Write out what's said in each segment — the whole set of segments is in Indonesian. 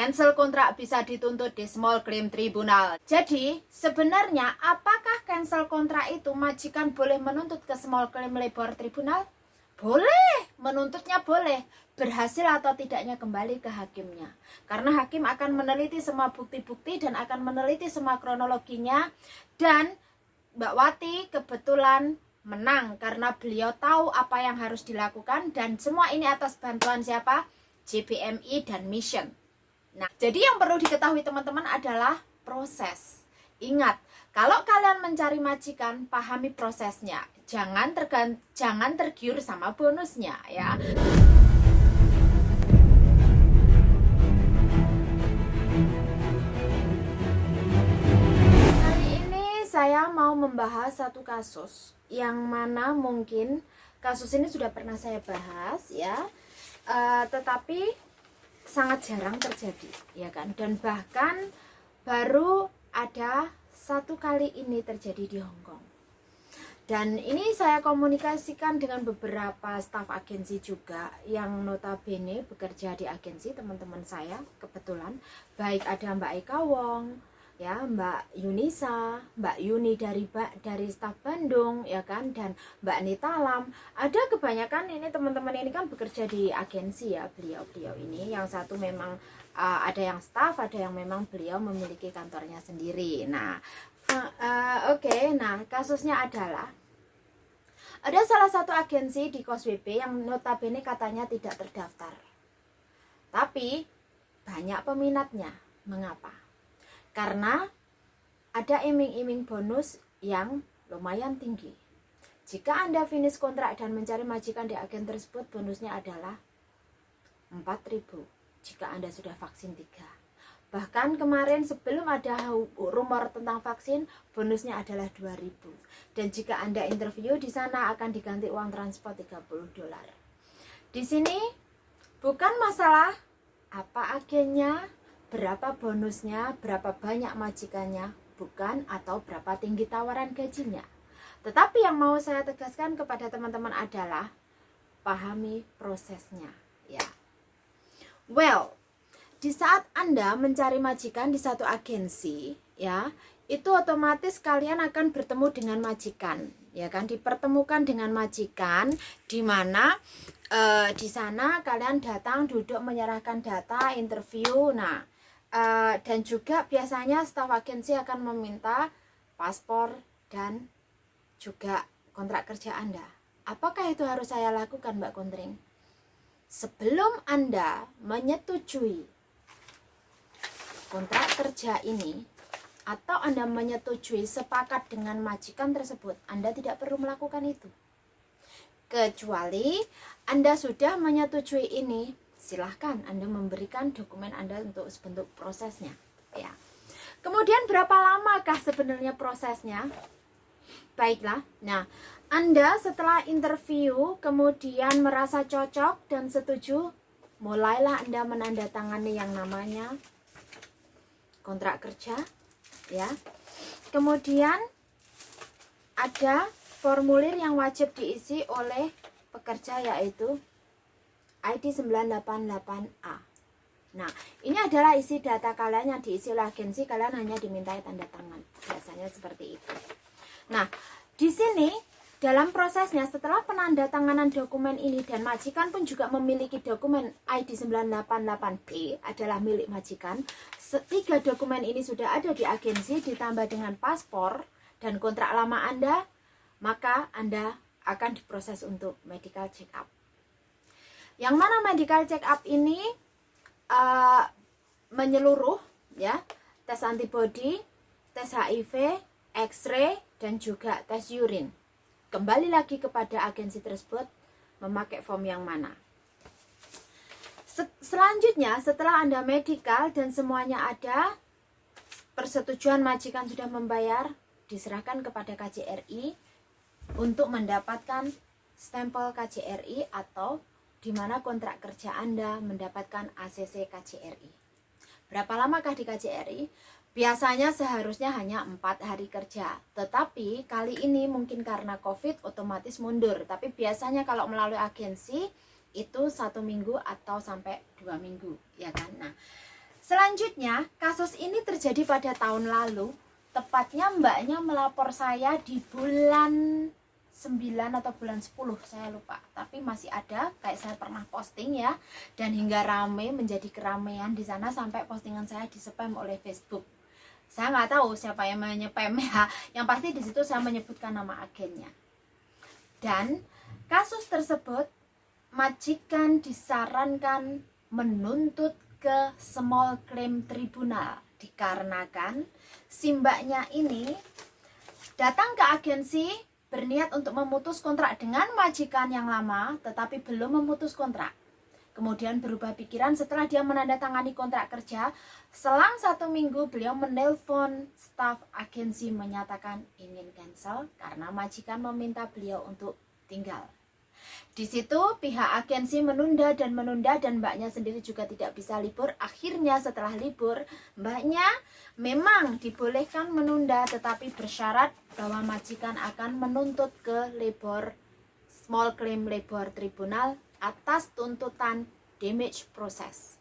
cancel kontrak bisa dituntut di Small Claim Tribunal. Jadi sebenarnya apakah cancel kontrak itu majikan boleh menuntut ke Small Claim Labor Tribunal? Boleh, menuntutnya boleh. Berhasil atau tidaknya kembali ke hakimnya. Karena hakim akan meneliti semua bukti-bukti dan akan meneliti semua kronologinya. Dan Mbak Wati kebetulan menang karena beliau tahu apa yang harus dilakukan, dan semua ini atas bantuan siapa? JPMI dan Mission. Nah, jadi yang perlu diketahui teman-teman adalah proses. Ingat, kalau kalian mencari majikan, pahami prosesnya. Jangan tergiur sama bonusnya ya. Kali ini saya mau membahas satu kasus yang mana mungkin kasus ini sudah pernah saya bahas ya. Tetapi sangat jarang terjadi ya kan, dan bahkan baru ada satu kali ini terjadi di Hong Kong. Dan ini saya komunikasikan dengan beberapa staf agensi juga yang notabene bekerja di agensi teman-teman saya kebetulan, baik ada Mbak Eka Wong ya, Mbak Yunisa, Mbak Yuni dari staf Bandung ya kan, dan Mbak Nita Lam. Ada kebanyakan ini teman-teman ini kan bekerja di agensi ya, beliau ini. Yang satu memang ada yang staf, ada yang memang beliau memiliki kantornya sendiri. Nah, oke. Nah, kasusnya adalah ada salah satu agensi di Causeway Bay yang notabene katanya tidak terdaftar. Tapi banyak peminatnya. Mengapa? Karena ada iming-iming bonus yang lumayan tinggi. Jika Anda finish kontrak dan mencari majikan di agen tersebut, bonusnya adalah 4.000 jika Anda sudah vaksin 3. Bahkan kemarin sebelum ada rumor tentang vaksin, bonusnya adalah 2.000. Dan jika Anda interview di sana akan diganti uang transport $30. Di sini bukan masalah apa agennya, berapa bonusnya, berapa banyak majikannya, bukan, atau berapa tinggi tawaran gajinya. Tetapi yang mau saya tegaskan kepada teman-teman adalah pahami prosesnya ya. Well, di saat Anda mencari majikan di satu agensi ya, itu otomatis kalian akan bertemu dengan majikan ya kan, dipertemukan dengan majikan di mana di sana kalian datang, duduk, menyerahkan data, interview. Nah, dan juga biasanya staf agensi akan meminta paspor dan juga kontrak kerja Anda. Apakah itu harus saya lakukan, Mbak Kontring? Sebelum Anda menyetujui kontrak kerja ini atau Anda menyetujui sepakat dengan majikan tersebut, Anda tidak perlu melakukan itu. Kecuali Anda sudah menyetujui ini, silahkan Anda memberikan dokumen Anda untuk sebentuk prosesnya ya. Kemudian berapa lamakah sebenarnya prosesnya? Baiklah, nah Anda setelah interview kemudian merasa cocok dan setuju, mulailah Anda menandatangani yang namanya kontrak kerja ya. Kemudian ada formulir yang wajib diisi oleh pekerja, yaitu ID 988A. Nah, ini adalah isi data kalian yang diisi oleh agensi, kalian hanya dimintai tanda tangan. Biasanya seperti itu. Nah, di sini dalam prosesnya setelah penandatanganan dokumen ini, dan majikan pun juga memiliki dokumen ID 988B adalah milik majikan. 3 dokumen ini sudah ada di agensi ditambah dengan paspor dan kontrak lama Anda, maka Anda akan diproses untuk medical check up. Yang mana medical check up ini menyeluruh ya, tes antibody, tes HIV, X-ray, dan juga tes urin. Kembali lagi kepada agensi tersebut memakai form yang mana. Selanjutnya setelah Anda medical dan semuanya ada, persetujuan majikan sudah membayar, diserahkan kepada KJRI untuk mendapatkan stempel KJRI atau di mana kontrak kerja Anda mendapatkan ACC KJRI. Berapa lamakah di KJRI? Biasanya seharusnya hanya 4 hari kerja, tetapi kali ini mungkin karena COVID otomatis mundur. Tapi biasanya kalau melalui agensi itu 1 minggu atau sampai 2 minggu, ya kan? Nah, Selanjutnya, kasus ini terjadi pada tahun lalu. Tepatnya mbaknya melapor saya di bulan 9 atau bulan 10, saya lupa. Tapi masih ada, kayak saya pernah posting ya. Dan hingga rame, menjadi keramaian di sana sampai postingan saya di-spam oleh Facebook. Saya nggak tahu siapa yang menyepam ya. Yang pasti di situ saya menyebutkan nama agennya. Dan kasus tersebut, majikan disarankan menuntut ke small claim tribunal dikarenakan si mbaknya ini datang ke agensi berniat untuk memutus kontrak dengan majikan yang lama tetapi belum memutus kontrak. Kemudian berubah pikiran setelah dia menandatangani kontrak kerja. Selang 1 minggu beliau menelpon staf agensi menyatakan ingin cancel karena majikan meminta beliau untuk tinggal. Di situ pihak agensi menunda dan mbaknya sendiri juga tidak bisa libur. Akhirnya setelah libur, mbaknya memang dibolehkan menunda tetapi bersyarat bahwa majikan akan menuntut ke small claim labor tribunal atas tuntutan damage process.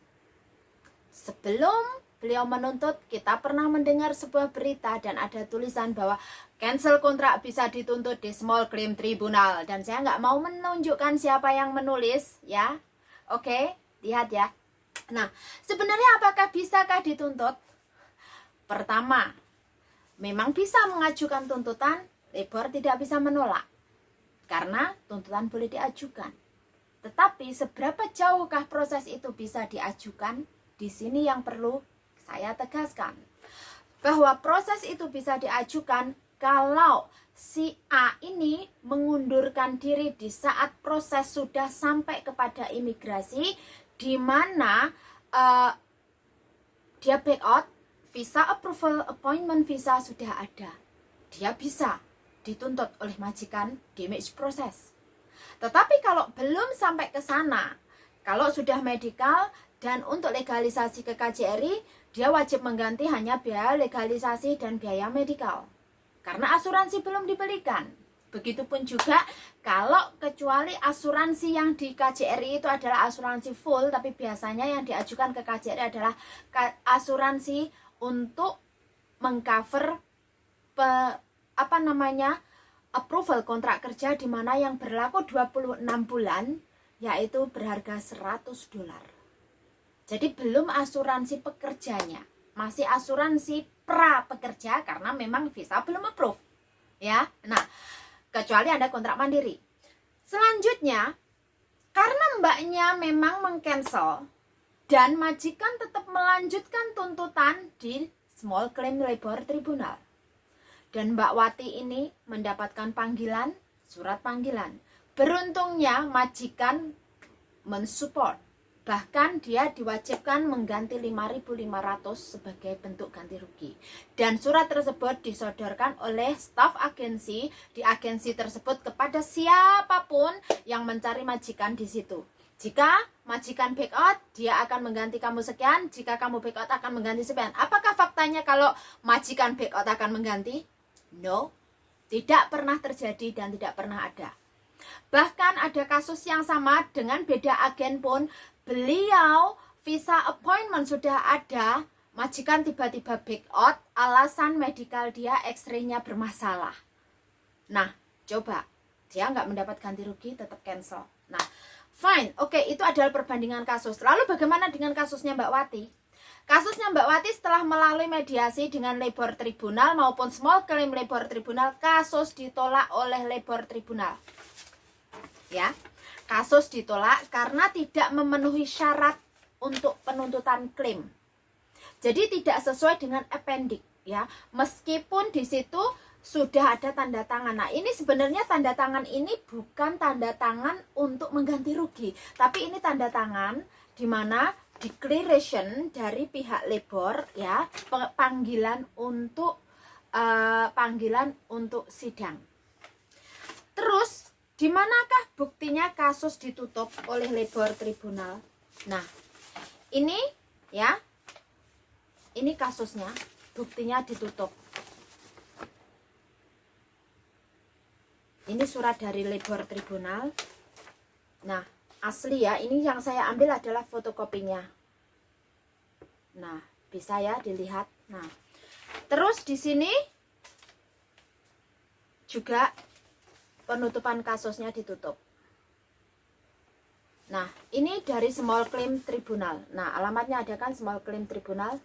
Sebelum beliau menuntut, kita pernah mendengar sebuah berita dan ada tulisan bahwa cancel kontrak bisa dituntut di small claim tribunal. Dan saya nggak mau menunjukkan siapa yang menulis ya. Oke, lihat ya. Nah, sebenarnya apakah bisakah dituntut? Pertama, memang bisa mengajukan tuntutan, labor tidak bisa menolak. Karena tuntutan boleh diajukan. Tetapi seberapa jauhkah proses itu bisa diajukan? Di sini yang perlu saya tegaskan bahwa proses itu bisa diajukan kalau si A ini mengundurkan diri di saat proses sudah sampai kepada imigrasi, di mana dia back out, visa approval, appointment visa sudah ada. Dia bisa dituntut oleh majikan damage process. Tetapi kalau belum sampai ke sana, kalau sudah medical dan untuk legalisasi ke KJRI, dia wajib mengganti hanya biaya legalisasi dan biaya medikal. Karena asuransi belum dibelikan. Begitupun juga kalau kecuali asuransi yang di KJRI itu asuransi full, tapi biasanya yang diajukan ke KJRI adalah asuransi untuk mengcover approval kontrak kerja, di mana yang berlaku 26 bulan yaitu berharga $100. Jadi belum asuransi pekerjanya, masih asuransi pra pekerja karena memang visa belum approve. Ya. Nah, kecuali Anda kontrak mandiri. Selanjutnya, karena mbaknya memang meng-cancel dan majikan tetap melanjutkan tuntutan di small claim labor tribunal. Dan Mbak Wati ini mendapatkan panggilan, surat panggilan. Beruntungnya majikan mensupport. Bahkan dia diwajibkan mengganti 5.500 sebagai bentuk ganti rugi. Dan surat tersebut disodorkan oleh staf agensi di agensi tersebut kepada siapapun yang mencari majikan di situ. Jika majikan back out, dia akan mengganti kamu sekian. Jika kamu back out, akan mengganti sekian. Apakah faktanya kalau majikan back out akan mengganti? No, tidak pernah terjadi dan tidak pernah ada. Bahkan ada kasus yang sama dengan beda agen pun, beliau visa appointment sudah ada, majikan tiba-tiba back out, alasan medikal dia X-ray-nya bermasalah. Nah, coba, dia nggak mendapat ganti rugi, tetap cancel. Nah, fine, oke, itu adalah perbandingan kasus. Lalu bagaimana dengan kasusnya Mbak Wati? Kasusnya Mbak Wati setelah melalui mediasi dengan labor tribunal maupun small claim labor tribunal, kasus ditolak oleh labor tribunal. Ya, kasus ditolak karena tidak memenuhi syarat untuk penuntutan klaim. Jadi tidak sesuai dengan appendix ya. Meskipun di situ sudah ada tanda tangan. Nah, ini sebenarnya tanda tangan ini bukan tanda tangan untuk mengganti rugi, tapi ini tanda tangan di mana declaration dari pihak labor ya, panggilan untuk sidang. Terus di manakah buktinya kasus ditutup oleh labor tribunal? Nah, ini ya. Ini kasusnya, buktinya ditutup. Ini surat dari labor tribunal. Nah, asli ya, ini yang saya ambil adalah fotokopinya. Nah, bisa ya dilihat. Nah, terus di sini juga penutupan kasusnya ditutup. Nah, ini dari Small Claim Tribunal. Nah, alamatnya ada kan, Small Claim Tribunal.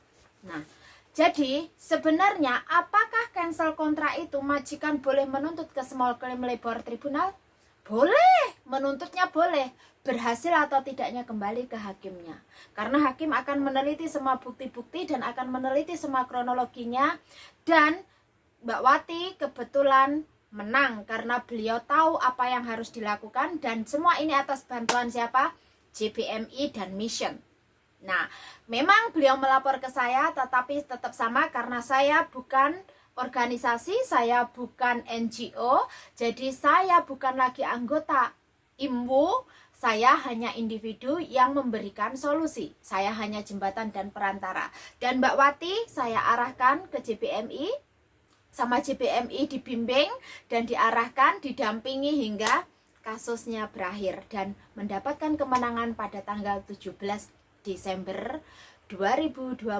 Nah, jadi sebenarnya apakah cancel kontrak itu majikan boleh menuntut ke Small Claim Labor Tribunal? Boleh, menuntutnya boleh. Berhasil atau tidaknya kembali ke hakimnya. Karena hakim akan meneliti semua bukti-bukti dan akan meneliti semua kronologinya. Dan Mbak Wati kebetulan menang karena beliau tahu apa yang harus dilakukan, dan semua ini atas bantuan siapa? JBMI dan Mission. Nah, memang beliau melapor ke saya, tetapi tetap sama karena saya bukan organisasi, saya bukan NGO, jadi saya bukan lagi anggota IMWU, saya hanya individu yang memberikan solusi. Saya hanya jembatan dan perantara. Dan Mbak Wati saya arahkan ke JBMI, sama JBMI dibimbing dan diarahkan, didampingi hingga kasusnya berakhir dan mendapatkan kemenangan pada tanggal 17 Desember 2021,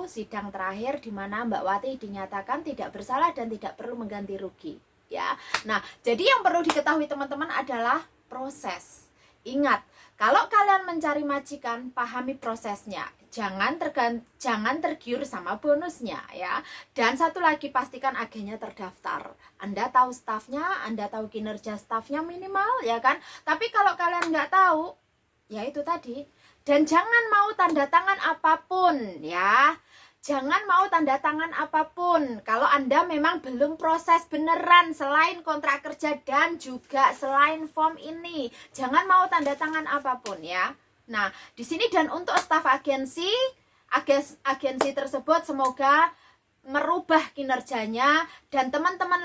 sidang terakhir di mana Mbak Wati dinyatakan tidak bersalah dan tidak perlu mengganti rugi, ya. Nah, jadi yang perlu diketahui teman-teman adalah proses. Ingat, kalau kalian mencari majikan, pahami prosesnya. Jangan tergiur sama bonusnya, ya. Dan satu lagi, pastikan agennya terdaftar. Anda tahu stafnya, Anda tahu kinerja stafnya minimal, ya kan? Tapi kalau kalian nggak tahu, ya itu tadi. Dan jangan mau tanda tangan apapun, ya. Jangan mau tanda tangan apapun kalau Anda memang belum proses beneran, selain kontrak kerja dan juga selain form ini. Jangan mau tanda tangan apapun, ya. Nah, di sini dan untuk staf agensi tersebut semoga merubah kinerjanya dan teman-teman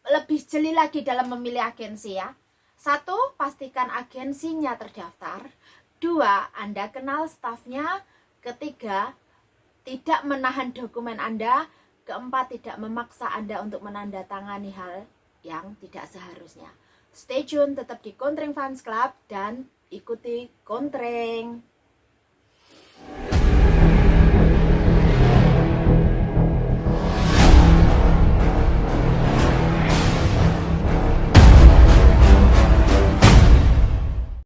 lebih jeli lagi dalam memilih agensi, ya. 1, pastikan agensinya terdaftar. 2, Anda kenal stafnya. 3, tidak menahan dokumen Anda. 4, tidak memaksa Anda untuk menandatangani hal yang tidak seharusnya. Stay tune, tetap di Kontreng Fans Club dan ikuti Kontreng.